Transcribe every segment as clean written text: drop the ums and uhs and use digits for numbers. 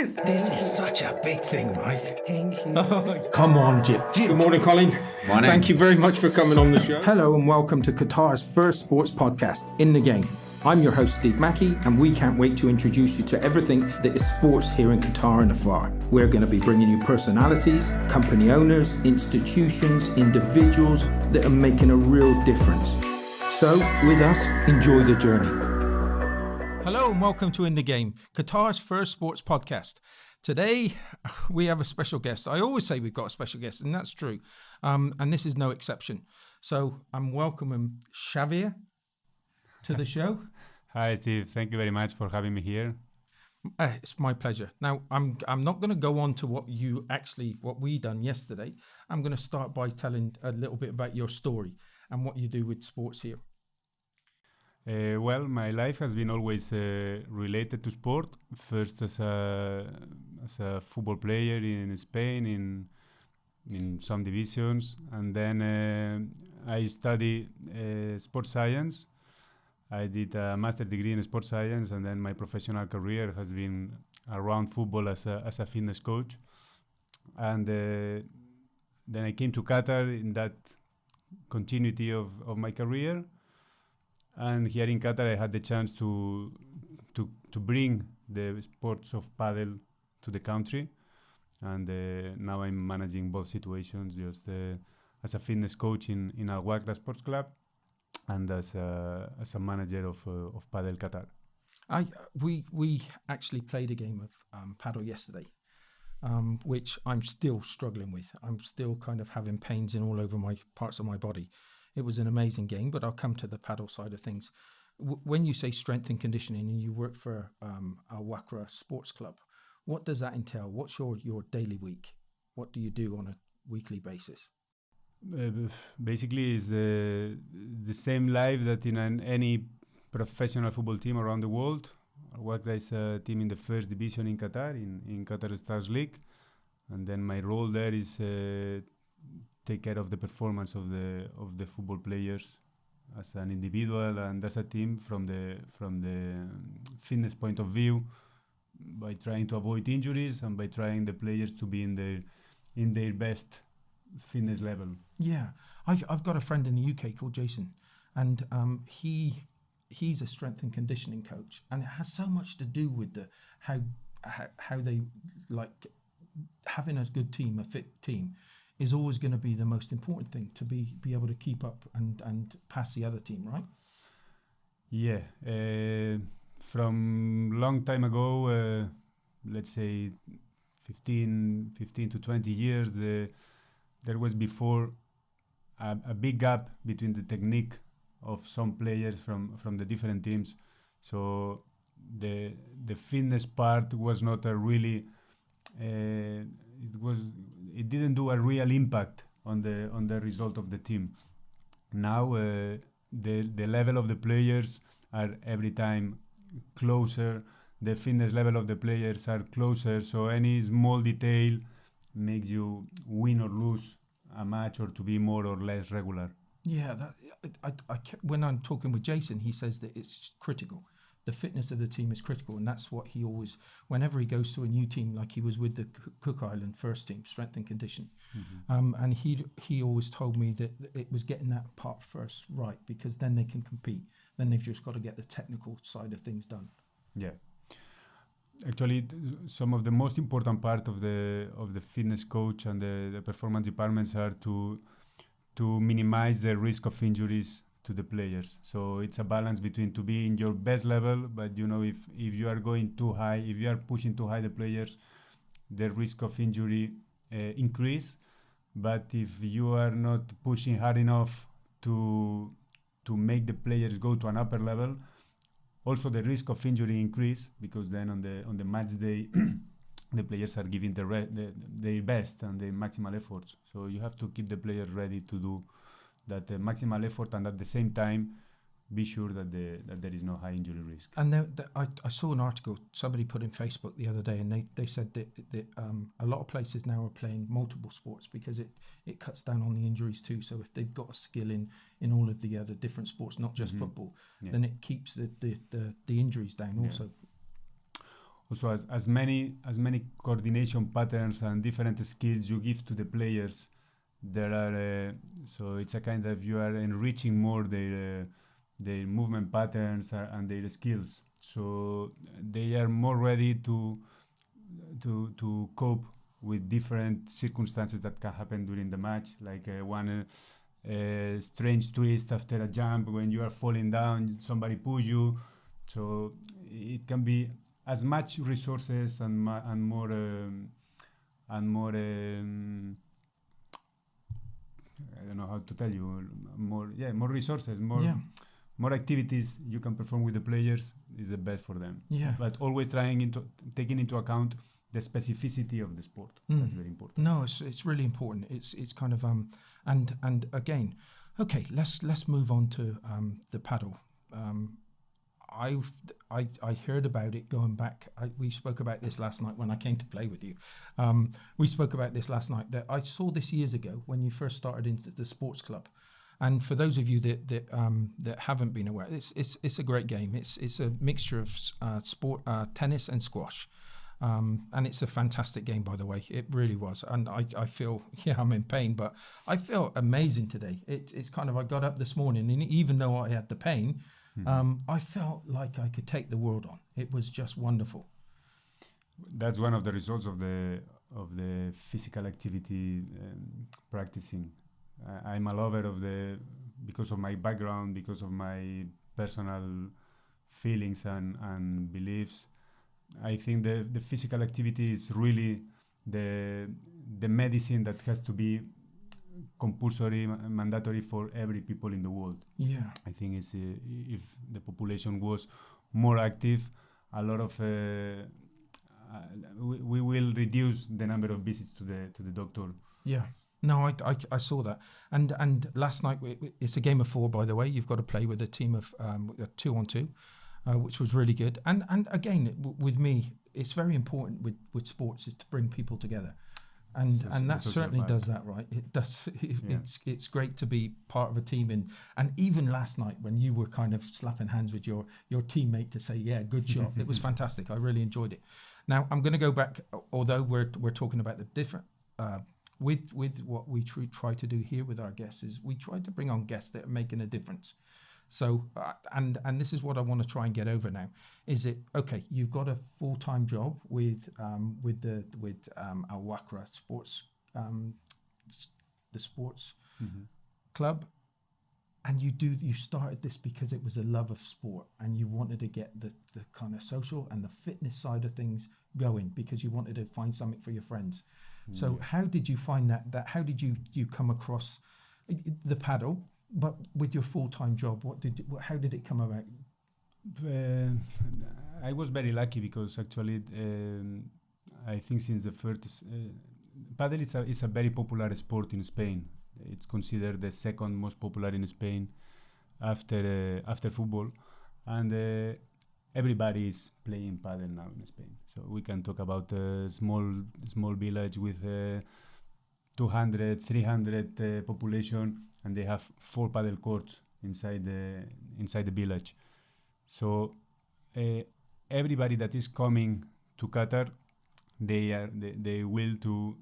This is such a big thing, Mike. Thank you. Come on, Jip. Good morning, Colin. Morning. Thank you very much for coming on the show. Hello and welcome to Qatar's first sports podcast, In the Game. I'm your host, Steve Mackey, and we can't wait to introduce you to everything that is sports here in Qatar and afar. We're going to be bringing you personalities, company owners, institutions, individuals that are making a real difference. So, with us, enjoy the journey. Hello and welcome to In the Game, Qatar's first sports podcast. Today, we have a special guest. I always say we've got a special guest, and that's true. And this is no exception. So I'm welcoming Xavier to the show. Hi, Steve. Thank you very much for having me here. It's my pleasure. Now, I'm not going to go on to what we done yesterday. I'm going to start by telling a little bit about your story and what you do with sports here. Well, my life has been always related to sport. First as a football player in Spain in some divisions, and then I studied sports science. I did a master's degree in sports science, and then my professional career has been around football as a fitness coach. And then I came to Qatar in that continuity of my career. And here in Qatar, I had the chance to bring the sports of padel to the country, and now I'm managing both situations, just as a fitness coach in our Wakrah Sports Club, and as a manager of Padel Qatar. We actually played a game of paddle yesterday, which I'm still struggling with. I'm still kind of having pains in all over my parts of my body. It was an amazing game, but I'll come to the paddle side of things. When you say strength and conditioning and you work for our Wakrah Sports Club, what does that entail? What's your daily week? What do you do on a weekly basis? Basically, it's the same life that in any professional football team around the world. Wakrah is a team in the first division in Qatar, in Qatar Stars League. And then my role there is take care of the performance of the football players as an individual and as a team from the fitness point of view, by trying to avoid injuries and by trying the players to be in their best fitness level. Yeah, I've got a friend in the UK called Jason, and he's a strength and conditioning coach, and it has so much to do with how they like having a good team, a fit team is always going to be the most important thing, to be able to keep up and pass the other team, right? Yeah. From long time ago, let's say 15 to 20 years, there was before a big gap between the technique of some players from the different teams. So the fitness part was not a really... It didn't do a real impact on the result of the team. Now the level of the players are every time closer. The fitness level of the players are closer. So any small detail makes you win or lose a match, or to be more or less regular. Yeah, when I'm talking with Jason, he says that it's critical. The fitness of the team is critical, and that's what he always, whenever he goes to a new team, like he was with the Cook Island first team, strength and conditioning, and he always told me that it was getting that part first right, because then they can compete. Then they've just got to get the technical side of things done. Yeah, actually, some of the most important part of the fitness coach and the performance departments are to minimize the risk of injuries to the players. So it's a balance between to be in your best level, but if you are going too high, if you are pushing too high the players, the risk of injury increase. But if you are not pushing hard enough to make the players go to an upper level, also the risk of injury increase, because then on the match day the players are giving their best and their maximal efforts. So you have to keep the players ready to do that maximal effort, and at the same time be sure that there is no high injury risk. And I saw an article somebody put in Facebook the other day, and they said that a lot of places now are playing multiple sports because it cuts down on the injuries too. So if they've got a skill in all of the other different sports, not just football, then it keeps the injuries down also. also as many coordination patterns and different skills you give to the players, there are so it's a kind of you are enriching more their movement patterns and their skills, so they are more ready to cope with different circumstances that can happen during the match, like one strange twist after a jump when you are falling down, somebody push you. So it can be as much resources and more I don't know how to tell you, more resources, more activities you can perform with the players is the best for them. Yeah. But always taking into account the specificity of the sport. That's very important. No, it's really important. It's kind of and again, okay, let's move on to the paddle. I heard about it going back. We spoke about this last night when I came to play with you. We spoke about this last night, that I saw this years ago when you first started into the sports club. And for those of you that haven't been aware, it's a great game. It's a mixture of sport, tennis and squash. And it's a fantastic game, by the way. It really was. And I feel, I'm in pain, but I feel amazing today. It's kind of, I got up this morning, and even though I had the pain, I felt like I could take the world on. It was just wonderful. That's one of the results of the physical activity practicing. I'm a lover of because of my background, because of my personal feelings and beliefs. I think the physical activity is really the medicine that has to be compulsory, mandatory for every people in the world. Yeah, I think it's if the population was more active, a lot of we will reduce the number of visits to the doctor. Yeah. No, I saw that. And last night, it's a game of 4, by the way. You've got to play with a team of 2-on-2, which was really good. And again, with me, it's very important with sports is to bring people together. And that certainly does that, right? It does. It's great to be part of a team. And even last night when you were kind of slapping hands with your teammate to say, yeah, good shot. It was fantastic. I really enjoyed it. Now, I'm going to go back, although we're talking about the different... With what we try to do here with our guests is we try to bring on guests that are making a difference. So, and this is what I want to try and get over now. Is it okay? You've got a full-time job with our Wakrah Sports, the sports club, and you started this because it was a love of sport and you wanted to get the kind of social and the fitness side of things going because you wanted to find something for your friends. So how did you find that how did you come across the paddle, but with your full-time job, how did it come about? I was very lucky because actually I think since the first paddle is a very popular sport in Spain. It's considered the second most popular in Spain after football, and everybody is playing paddle now in Spain. So we can talk about a small village with 200, 300 population, and they have 4 paddle courts inside the village. So everybody that is coming to Qatar, they will to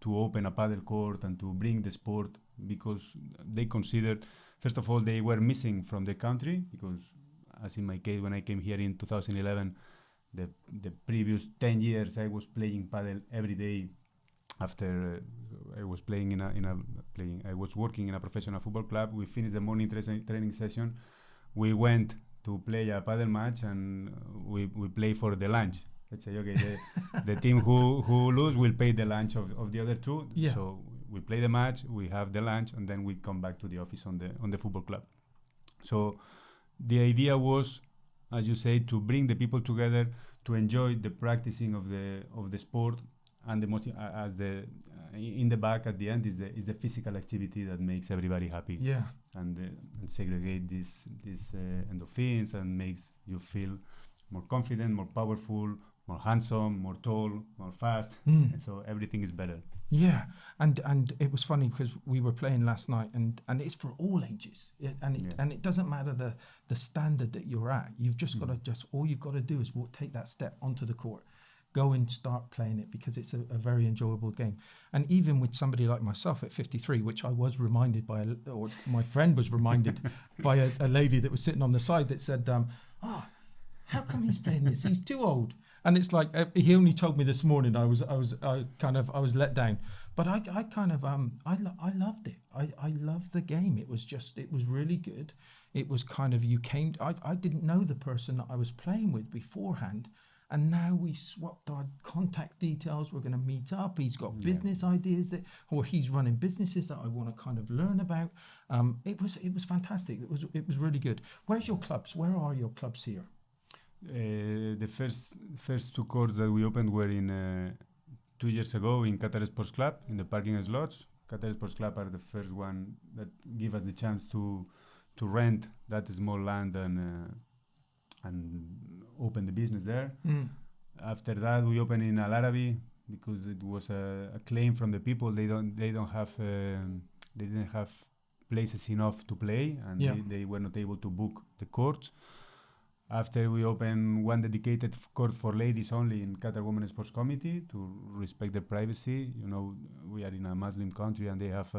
open a paddle court and to bring the sport because they consider, first of all, they were missing from the country because, as in my case, when I came here in 2011, the previous 10 years I was playing paddle every day. After I was playing I was working in a professional football club. We finished the morning training session. We went to play a paddle match and we play for the lunch. Let's say, okay, the team who lose will pay the lunch of the other two. Yeah. So we play the match, we have the lunch, and then we come back to the office on the football club. So the idea was, as you say, to bring the people together to enjoy the practicing of the sport, and the most in the back at the end is the physical activity that makes everybody happy. Yeah. And segregate these endorphins and makes you feel more confident, more powerful, more handsome, more tall, more fast, and so everything is better. Yeah, and it was funny because we were playing last night, and it's for all ages, and it doesn't matter the standard that you're at. You've just got to all you've got to do is take that step onto the court, go and start playing it, because it's a very enjoyable game. And even with somebody like myself at 53, which I was reminded by, or my friend was reminded by a lady that was sitting on the side that said, how come he's playing this? He's too old. And it's like he only told me this morning. I was let down, but I loved it. I loved the game. It was really good. It was kind of I didn't know the person that I was playing with beforehand, and now we swapped our contact details. We're going to meet up. He's got business ideas or he's running businesses that I want to kind of learn about. It was fantastic. It was really good. Where's your clubs? Where are your clubs here? The first two courts that we opened were in 2 years ago in Qatar Sports Club in the parking slots. Qatar Sports Club are the first one that give us the chance to rent that small land and open the business there. After that, we opened in Al Arabi because it was a claim from the people. They didn't have places enough to play, and they were not able to book the courts. After we opened one dedicated court for ladies only in Qatar Women's Sports Committee to respect their privacy. You know, we are in a Muslim country and they have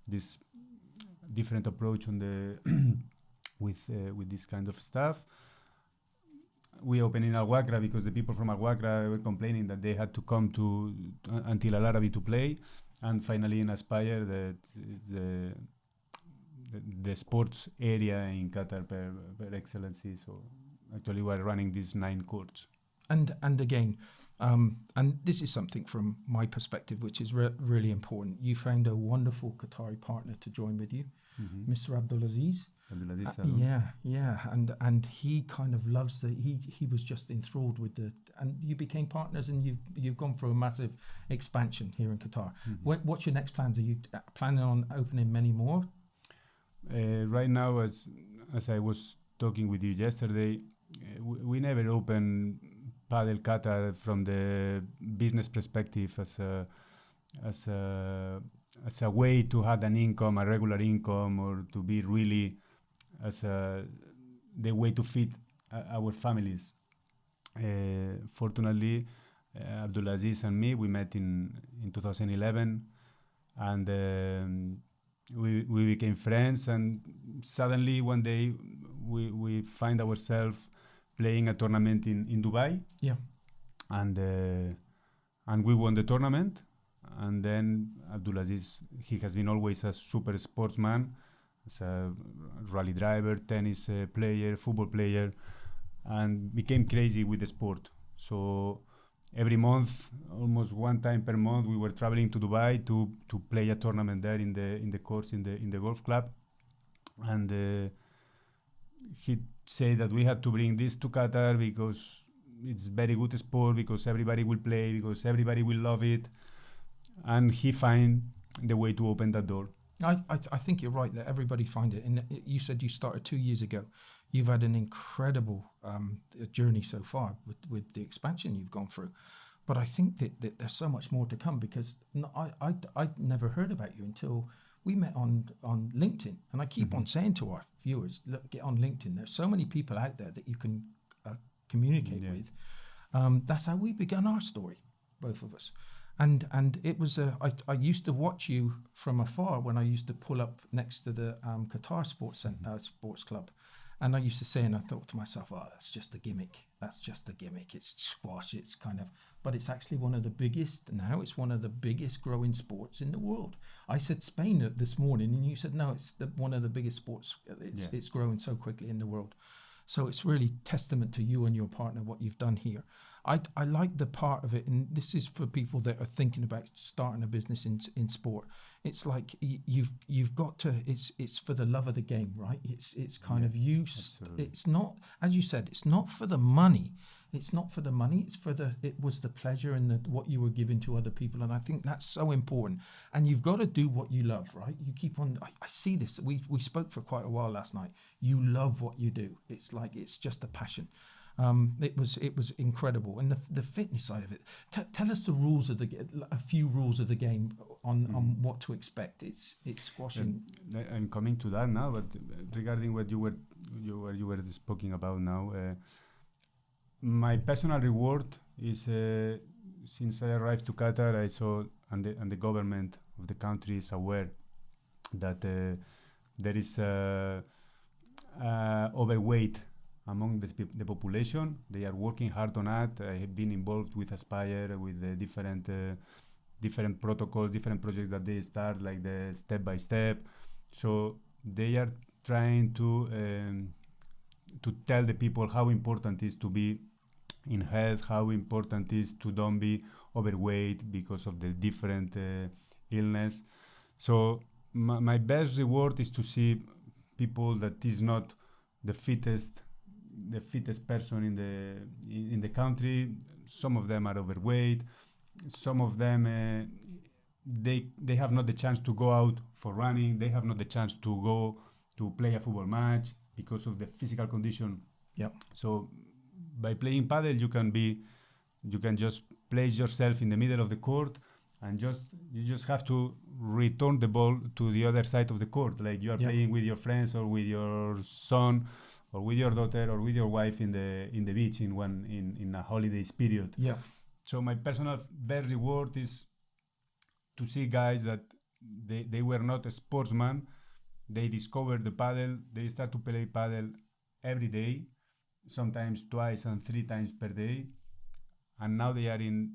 this different approach on the with this kind of stuff. We opened in Al Wakrah because the people from Al Wakrah were complaining that they had to come to until Al Arabi to play, and finally in Aspire, the sports area in Qatar per excellency. So actually we're running these 9 courts. And again, and this is something from my perspective, which is really important. You found a wonderful Qatari partner to join with you, Mr. Abdulaziz. Abdulaziz Saadon. Yeah, and he kind of loves he was just enthralled with and you became partners, and you've gone through a massive expansion here in Qatar. What's your next plans? Are you planning on opening many more? Right now, as I was talking with you yesterday, we never open Padel Qatar from the business perspective as a way to have an income, a regular income, or to be really as the way to feed our families. Fortunately, Abdulaziz and me, we met in 2011, and we became friends, and suddenly one day we find ourselves playing a tournament in Dubai. Yeah. And we won the tournament. And then Abdulaziz, he has been always a super sportsman, as a rally driver, tennis player, football player, and became crazy with the sport. So every month, almost one time per month, we were traveling to Dubai to play a tournament there in the courts in the golf club. And he said that we had to bring this to Qatar because it's very good sport, because everybody will play, because everybody will love it. And he find the way to open that door. I think you're right that everybody find it. And you said you started 2 years ago. You've had an incredible journey so far with the expansion you've gone through. But I think that there's so much more to come, because I'd never heard about you until we met on LinkedIn. And I keep on saying to our viewers, look, get on LinkedIn. There's so many people out there that you can communicate with. That's how we began our story, both of us. And it was I used to watch you from afar when I used to pull up next to the Qatar Sports Club. And I used to say, and I thought to myself, oh, that's just a gimmick. That's just a gimmick. It's squash. It's kind of, but it's actually one of the biggest now. It's one of the biggest growing sports in the world. I said Spain this morning, and you said, no, it's one of the biggest sports. It's growing so quickly in the world. So it's really testament to you and your partner, what you've done here. I like the part of it, and this is for people that are thinking about starting a business in sport. It's like you've got to. It's for the love of the game, right? It's kind of you. Absolutely. It's not, as you said, it's not for the money. It's not for the money. It's for it was the pleasure and what you were giving to other people, and I think that's so important. And you've got to do what you love, right? You keep on. I see this. We spoke for quite a while last night. You love what you do. It's like it's just a passion. It was incredible, and the fitness side of it. Tell us the rules of a few rules of the game on what to expect. It's squashing. I'm coming to that now, but regarding what you were speaking about now, my personal reward is since I arrived to Qatar, I saw and the government of the country is aware that there is overweight among the population. They are working hard on that. I have been involved with Aspire, with the different protocols, different projects that they start, like the step by step. So they are trying to tell the people how important it is to be in health, how important it is to don't be overweight because of the different illness. So my best reward is to see people that is not the fittest person in the country. Some of them are overweight. Some of them they have not the chance to go out for running. They have not the chance to go to play a football match because of the physical condition. Yeah. So by playing padel, you can just place yourself in the middle of the court and you just have to return the ball to the other side of the court, like you are playing with your friends or with your son or with your daughter or with your wife in the beach in a holidays period. Yeah. So my personal best reward is to see guys that they were not a sportsman. They discovered the padel. They start to play padel every day, sometimes twice and 3 times per day, and now they are in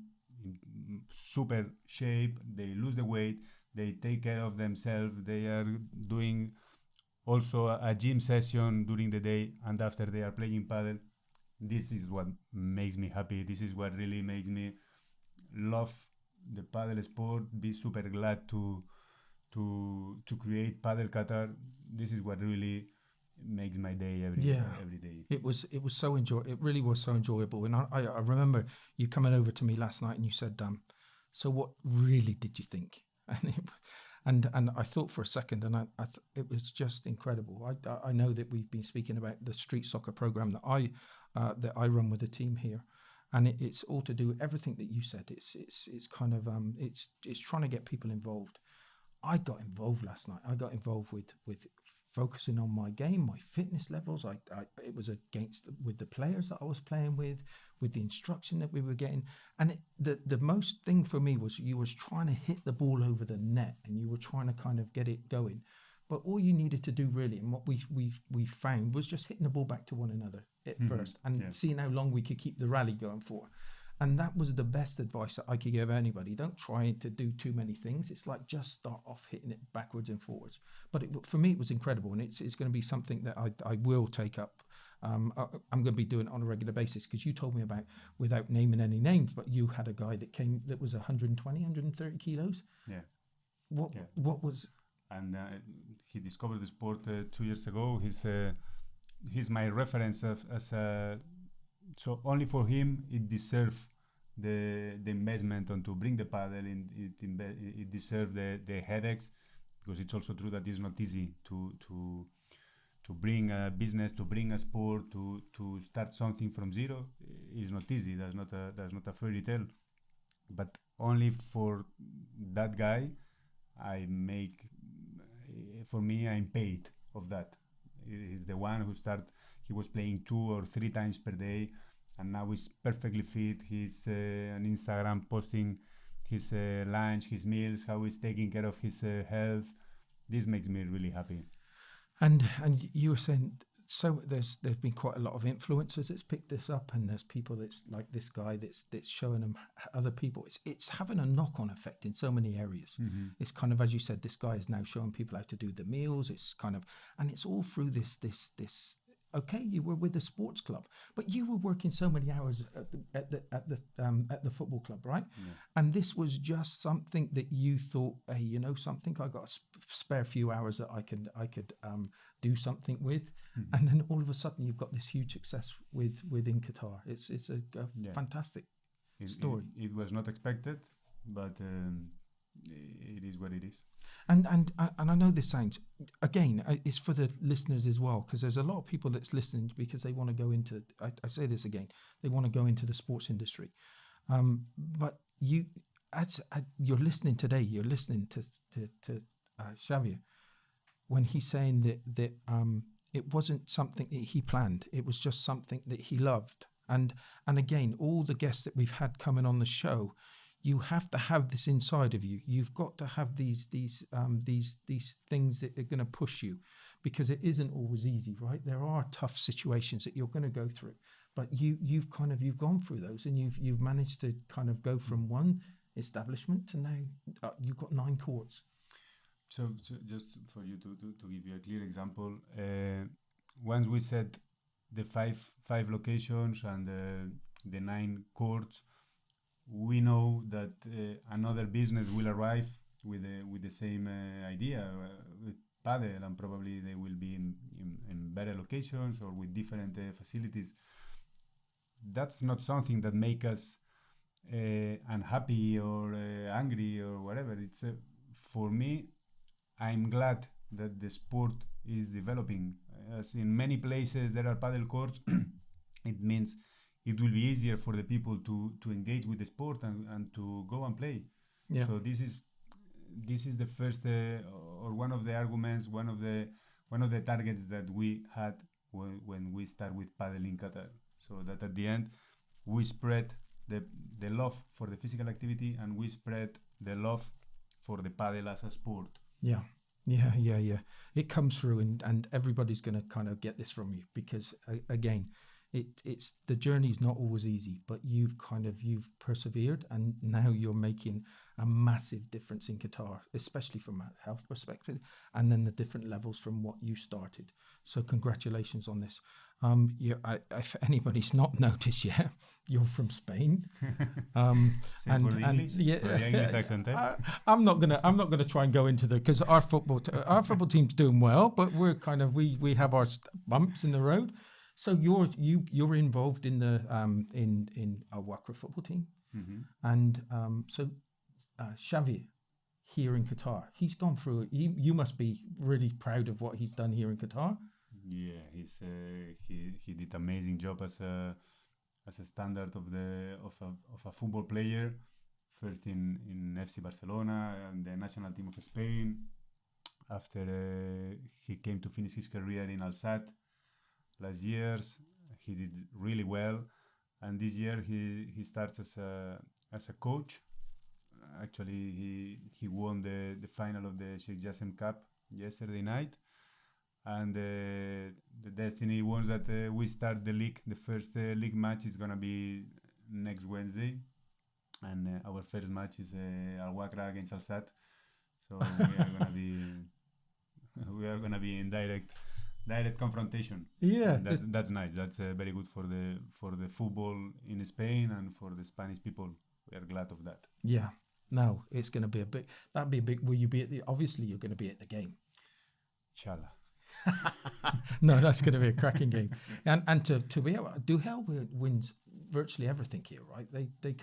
super shape. They lose the weight. They take care of themselves. They are doing also a gym session during the day, and after they are playing padel. This is what makes me happy. This is what really makes me love the padel sport. Be super glad to create Padel Qatar. This is what really makes my day every day. It was so It really was so enjoyable. And I remember you coming over to me last night and you said, so what really did you think? And I thought for a second, and it was just incredible. I know that we've been speaking about the street soccer program that I run with the team here, and it's all to do with everything that you said. It's kind of it's trying to get people involved. I got involved last night. I got involved with focusing on my game, my fitness levels. It was with the players that I was playing with the instruction that we were getting. And the most thing for me was you was trying to hit the ball over the net and you were trying to kind of get it going. But all you needed to do really, and what we found, was just hitting the ball back to one another at first and seeing how long we could keep the rally going for. And that was the best advice that I could give anybody. Don't try to do too many things. It's like just start off hitting it backwards and forwards. But for me, it was incredible. And it's going to be something that I will take up. I'm going to be doing it on a regular basis, because you told me about, without naming any names, but you had a guy that came that was 120, 130 kilos. Yeah. What was... And he discovered the sport 2 years ago. He's my reference so only for him it deserves the investment on to bring the paddle. It deserves the headaches, because it's also true that it's not easy to bring a business, to bring a sport, to start something from zero. It's not easy. That's not a fairy tale. But only for that guy, I'm paid of that. He's the one who started. He was playing 2 or 3 times per day, and now he's perfectly fit. He's on Instagram posting his lunch, his meals, how he's taking care of his health. This makes me really happy. And you were saying, so there's been quite a lot of influencers that's picked this up, and there's people that's like this guy that's showing them other people. It's having a knock-on effect in so many areas. Mm-hmm. It's kind of, as you said, this guy is now showing people how to do the meals. It's kind of, and it's all through this. Okay, you were with the sports club, but you were working so many hours at the football club, right? Yeah. And this was just something that you thought, hey, you know something, I got a spare few hours that I could do something with, and then all of a sudden you've got this huge success within Qatar. It's a fantastic story. It was not expected, but it is what it is. And I know this sounds, again, it's for the listeners as well, because there's a lot of people that's listening because they want to go into, I say this again, they want to go into the sports industry. But you're listening today, you're listening to Xavier, when he's saying that it wasn't something that he planned, it was just something that he loved. And again, all the guests that we've had coming on the show, you have to have this inside of you. You've got to have these things that are going to push you, because it isn't always easy, right? There are tough situations that you're going to go through, but you've gone through those, and you've managed to kind of go from one establishment to now you've got 9 courts. So just for you to give you a clear example, once we set the five locations and the 9 courts, we know that another business will arrive with the same idea with Padel, and probably they will be in better locations or with different facilities. That's not something that make us unhappy or angry or whatever. It's for me, I'm glad that the sport is developing. As in many places there are Padel courts, it means it will be easier for the people to engage with the sport and to go and play. Yeah. So this is the first or one of the arguments, one of the targets that we had when we start with Padel in Qatar. So that at the end we spread the love for the physical activity, and we spread the love for the Padel as a sport. Yeah. It comes through, and everybody's going to kind of get this from you, because again, it's the journey's not always easy, but you've persevered, and now you're making a massive difference in Qatar, especially from a health perspective, and then the different levels from what you started. So congratulations on this. If anybody's not noticed yet, you're from Spain. And for the English accent. I'm not gonna try and go into because our football team's doing well, but we're we have our bumps in the road. So you're involved in the in our Wakrah football team, and so Xavier here in Qatar, he's gone through it. You must be really proud of what he's done here in Qatar. Yeah, he did amazing job as a standard of a football player. First in FC Barcelona and the national team of Spain. After he came to finish his career in Al Sadd. Last years he did really well, and this year he starts as a coach. Actually, he won the final of the Sheikh Jassim Cup yesterday night, and the destiny wants that we start the league. The first league match is gonna be next Wednesday, and our first match is Al Wakrah against Al Sadd. So we are gonna be in direct confrontation. Yeah, and that's nice. That's very good for the football in Spain and for the Spanish people. We are glad of that. Yeah. No, it's going to be that'd be a big. Will you be obviously you're going to be at the game. Inshallah. No, that's going to be a cracking game. And to be able, Doha wins virtually everything here, right? They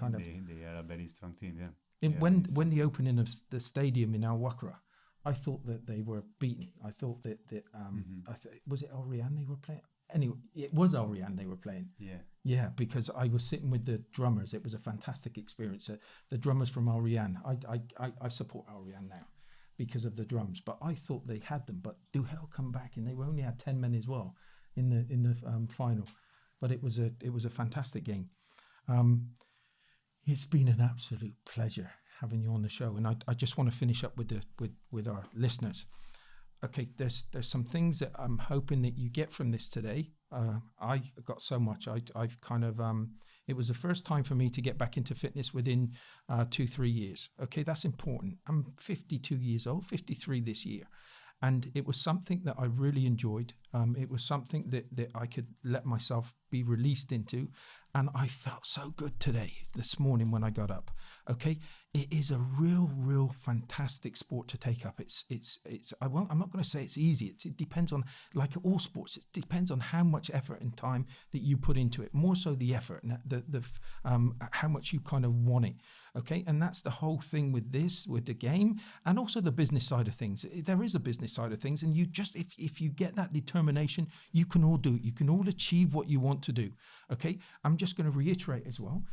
are a very strong team, yeah. When the opening of the stadium in Al Wakrah, I thought that they were beaten. I thought that was it Al Rayyan they were playing? Anyway, it was Al Rayyan they were playing. Yeah, because I was sitting with the drummers. It was a fantastic experience. The drummers from Al Rayyan. I support Al Rayyan now because of the drums. But I thought they had them. But Doha come back and they only had 10 men as well in the final. But it was a fantastic game. It's been an absolute pleasure having you on the show, and I just want to finish up with our listeners. Okay, there's some things that I'm hoping that you get from this today. I got so much. I've kind of it was the first time for me to get back into fitness within 2-3 years. Okay, that's important. I'm 52 years old, 53 this year. And it was something that I really enjoyed. It was something that I could let myself be released into. And I felt so good this morning when I got up. Okay, it is a real fantastic sport to take up. I'm not going to say it's easy. It depends on, like all sports, it depends on how much effort and time that you put into it. More so the effort and the how much you kind of want it. Okay, and that's the whole thing with the game, and also the business side of things. There is a business side of things, and you just, if you get that determination, you can all do it. You can all achieve what you want to do. Okay, I'm just going to reiterate as well.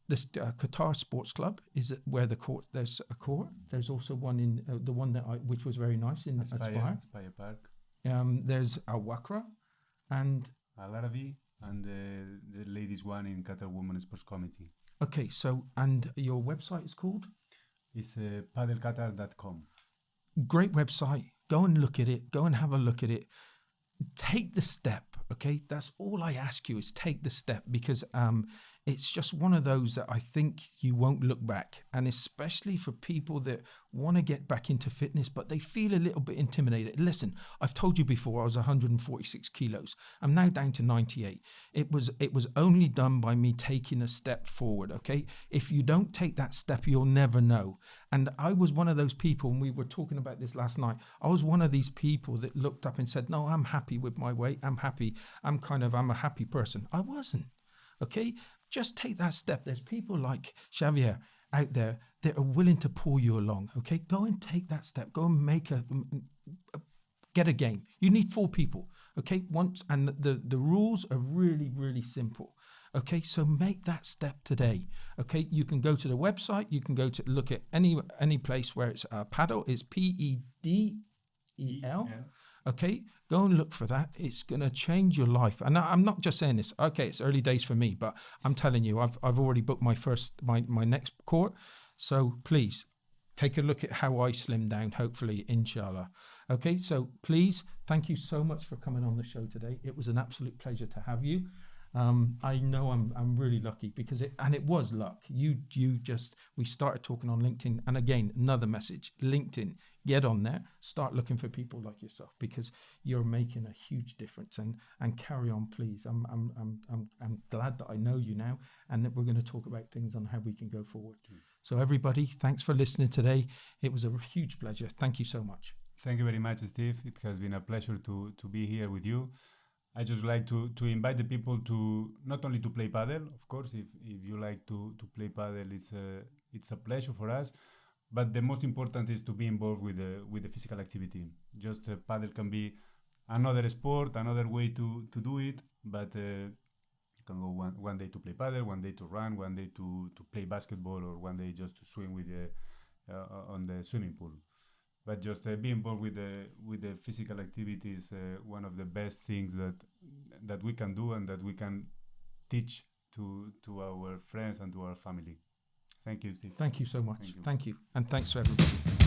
This Qatar Sports Club is where there's a court. There's also one in the one which was very nice in Aspire Park. There's a Wakrah and Arabi, and the ladies one in Qatar Women's Sports Committee. Okay, so, and your website is called? It's padelqatar.com. Great website. Go and look at it. Go and have a look at it. Take the step, okay? That's all I ask you, is take the step, because it's just one of those that I think you won't look back. And especially for people that want to get back into fitness, but they feel a little bit intimidated. Listen, I've told you before, I was 146 kilos. I'm now down to 98. It was only done by me taking a step forward, okay? If you don't take that step, you'll never know. And I was one of those people, and we were talking about this last night, I was one of these people that looked up and said, no, I'm happy with my weight. I'm happy. I'm a happy person. I wasn't, okay? Just take that step. There's people like Xavier out there that are willing to pull you along, okay? Go and take that step. Go and get a game. You need 4 people, okay? And the rules are really, really simple, okay? So make that step today, okay? You can go to the website. You can go to look at any place where it's Padel. It's PEDEL. Okay, go and look for that. It's going to change your life. And I'm not just saying this. Okay, it's early days for me, but I'm telling you, I've already booked my next court. So please take a look at how I slim down, hopefully, inshallah. Okay, so please, thank you so much for coming on the show today. It was an absolute pleasure to have you. I know I'm really lucky, because it was luck. We started talking on LinkedIn, and again, another message: LinkedIn, get on there, start looking for people like yourself, because you're making a huge difference. And carry on, please. I'm glad that I know you now, and that we're going to talk about things on how we can go forward. So everybody, thanks for listening today. It was a huge pleasure. Thank you so much. Thank you very much, Steve. It has been a pleasure to be here with you. I just like to invite the people to not only to play padel, of course. If you like to play padel, it's a pleasure for us. But the most important is to be involved with the physical activity. Just padel can be another sport, another way to do it. But you can go one day to play padel, one day to run, one day to play basketball, or one day just to swim on the swimming pool. But just be involved with the physical activity is one of the best things that we can do, and that we can teach to our friends and to our family. Thank you, Steve. Thank you so much. Thank you. And thanks to everybody.